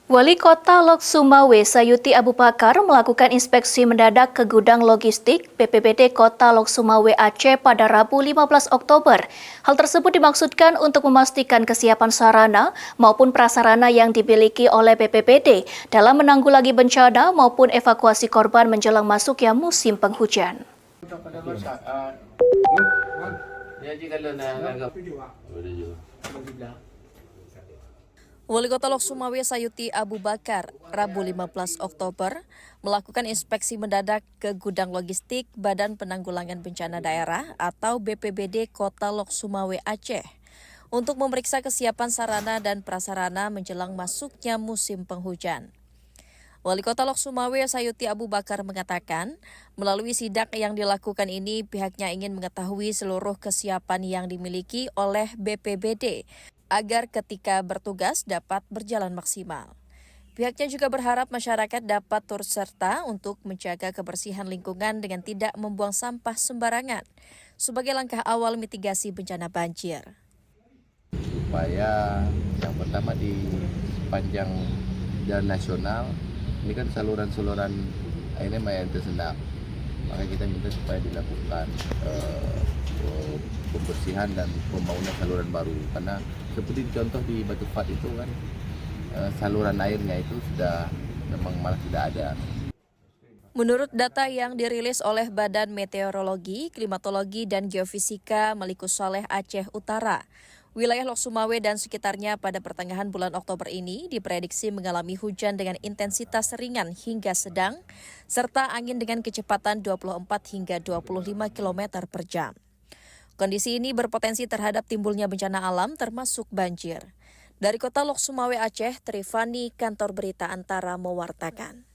Wali Kota Lok Sumawe Sayuti Abu Bakar melakukan inspeksi mendadak ke gudang logistik BPBD Kota Lok Sumawe Aceh pada Rabu 15 Oktober. Hal tersebut dimaksudkan untuk memastikan kesiapan sarana maupun prasarana yang dimiliki oleh BPBD dalam menanggulangi bencana maupun evakuasi korban menjelang masuknya musim penghujan. Wali Kota Lok Sumawe Sayuti Abu Bakar, Rabu 15 Oktober, melakukan inspeksi mendadak ke gudang logistik Badan Penanggulangan Bencana Daerah atau BPBD Kota Lok Sumawe Aceh untuk memeriksa kesiapan sarana dan prasarana menjelang masuknya musim penghujan. Wali Kota Lok Sumawe Sayuti Abu Bakar mengatakan, melalui sidak yang dilakukan ini pihaknya ingin mengetahui seluruh kesiapan yang dimiliki oleh BPBD agar ketika bertugas dapat berjalan maksimal. Pihaknya juga berharap masyarakat dapat turut serta untuk menjaga kebersihan lingkungan dengan tidak membuang sampah sembarangan sebagai langkah awal mitigasi bencana banjir. Supaya yang pertama di sepanjang jalan nasional ini kan saluran-saluran airnya yang tersendat, maka kita minta supaya dilakukan pembersihan dan pembangunan saluran baru, karena seperti contoh di Batu Fat itu kan saluran airnya itu sudah memang malah tidak ada. Menurut data yang dirilis oleh Badan Meteorologi, Klimatologi, dan Geofisika Malikus Saleh Aceh Utara, wilayah Lok Sumawe dan sekitarnya pada pertengahan bulan Oktober ini diprediksi mengalami hujan dengan intensitas ringan hingga sedang, serta angin dengan kecepatan 24 hingga 25 km per jam. Kondisi ini berpotensi terhadap timbulnya bencana alam termasuk banjir. Dari Kota Lok Sumawe Aceh, Trifani, Kantor Berita Antara mewartakan.